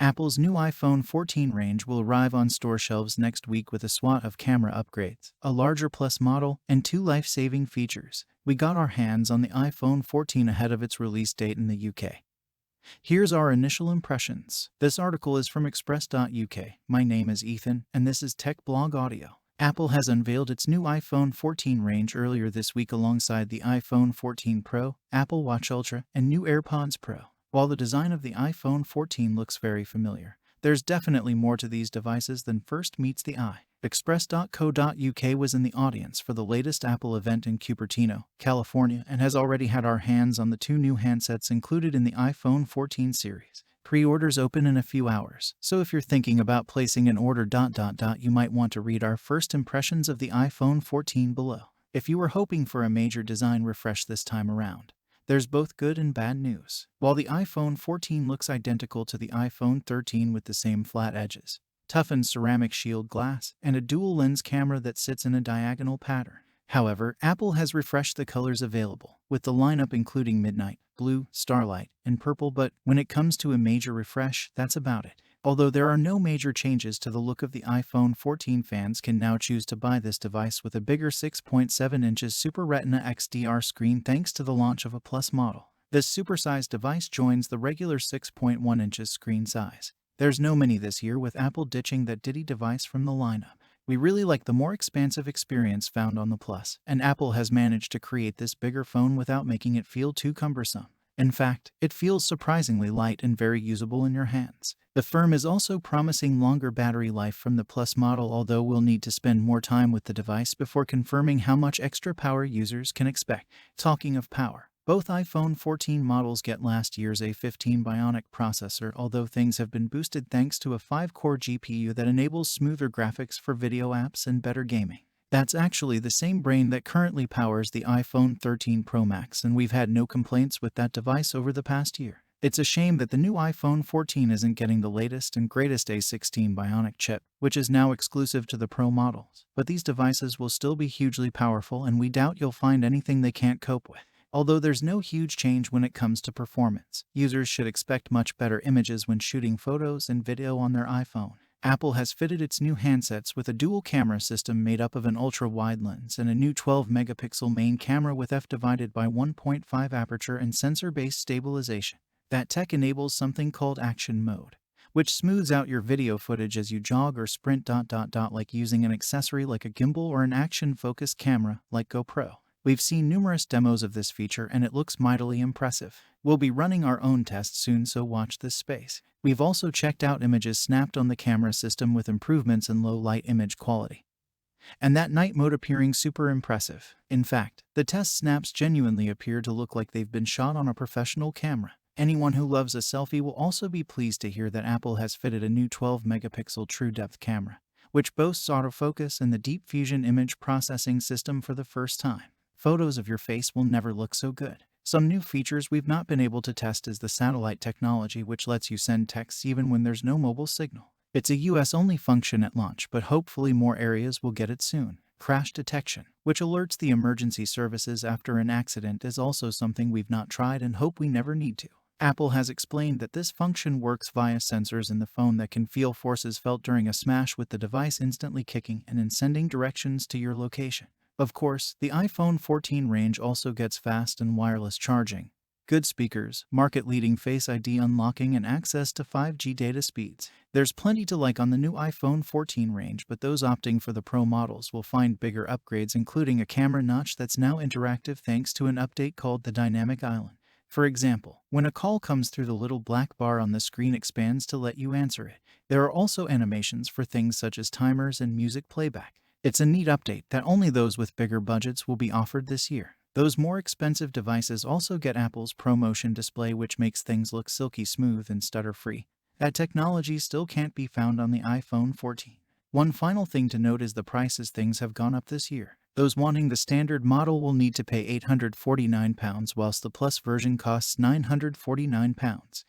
Apple's new iPhone 14 range will arrive on store shelves next week with a swat of camera upgrades, a larger Plus model, and 2 life-saving features. We got our hands on the iPhone 14 ahead of its release date in the UK. Here's our initial impressions. This article is from Express.uk. My name is Ethan, and this is Tech Blog Audio. Apple has unveiled its new iPhone 14 range earlier this week alongside the iPhone 14 Pro, Apple Watch Ultra, and new AirPods Pro. While the design of the iPhone 14 looks very familiar, there's definitely more to these devices than first meets the eye. Express.co.uk was in the audience for the latest Apple event in Cupertino, California, and has already had our hands on the 2 new handsets included in the iPhone 14 series. Pre-orders open in a few hours, so if you're thinking about placing an order, you might want to read our first impressions of the iPhone 14 below. If you were hoping for a major design refresh this time around, there's both good and bad news. While the iPhone 14 looks identical to the iPhone 13 with the same flat edges, toughened ceramic shield glass, and a dual-lens camera that sits in a diagonal pattern. However, Apple has refreshed the colors available, with the lineup including Midnight, Blue, Starlight, and Purple, but when it comes to a major refresh, that's about it. Although there are no major changes to the look of the iPhone 14, fans can now choose to buy this device with a bigger 6.7 inches Super Retina XDR screen thanks to the launch of a Plus model. This supersized device joins the regular 6.1 inches screen size. There's no mini this year, with Apple ditching that Diddy device from the lineup. We really like the more expansive experience found on the Plus, and Apple has managed to create this bigger phone without making it feel too cumbersome. In fact, it feels surprisingly light and very usable in your hands. The firm is also promising longer battery life from the Plus model, although we'll need to spend more time with the device before confirming how much extra power users can expect. Talking of power, both iPhone 14 models get last year's A15 Bionic processor, although things have been boosted thanks to a 5-core GPU that enables smoother graphics for video apps and better gaming. That's actually the same brain that currently powers the iPhone 13 Pro Max, and we've had no complaints with that device over the past year. It's a shame that the new iPhone 14 isn't getting the latest and greatest A16 Bionic chip, which is now exclusive to the Pro models. But these devices will still be hugely powerful, and we doubt you'll find anything they can't cope with. Although there's no huge change when it comes to performance, users should expect much better images when shooting photos and video on their iPhone. Apple has fitted its new handsets with a dual camera system made up of an ultra-wide lens and a new 12-megapixel main camera with f/1.5 aperture and sensor-based stabilization. That tech enables something called action mode, which smooths out your video footage as you jog or sprint, like using an accessory like a gimbal or an action-focused camera like GoPro. We've seen numerous demos of this feature and it looks mightily impressive. We'll be running our own tests soon, so watch this space. We've also checked out images snapped on the camera system with improvements in low-light image quality, and that night mode appearing super impressive. In fact, the test snaps genuinely appear to look like they've been shot on a professional camera. Anyone who loves a selfie will also be pleased to hear that Apple has fitted a new 12-megapixel true depth camera, which boasts autofocus and the deep fusion image processing system for the first time. Photos of your face will never look so good. Some new features we've not been able to test is the satellite technology, which lets you send texts even when there's no mobile signal. It's a US-only function at launch, but hopefully more areas will get it soon. Crash detection, which alerts the emergency services after an accident, is also something we've not tried and hope we never need to. Apple has explained that this function works via sensors in the phone that can feel forces felt during a smash, with the device instantly kicking and then sending directions to your location. Of course, the iPhone 14 range also gets fast and wireless charging, good speakers, market-leading Face ID unlocking, and access to 5G data speeds. There's plenty to like on the new iPhone 14 range, but those opting for the Pro models will find bigger upgrades, including a camera notch that's now interactive thanks to an update called the Dynamic Island. For example, when a call comes through, the little black bar on the screen expands to let you answer it. There are also animations for things such as timers and music playback. It's a neat update that only those with bigger budgets will be offered this year. Those more expensive devices also get Apple's ProMotion display, which makes things look silky smooth and stutter-free. That technology still can't be found on the iPhone 14. One final thing to note is the prices. Things have gone up this year. Those wanting the standard model will need to pay £849, whilst the Plus version costs £949.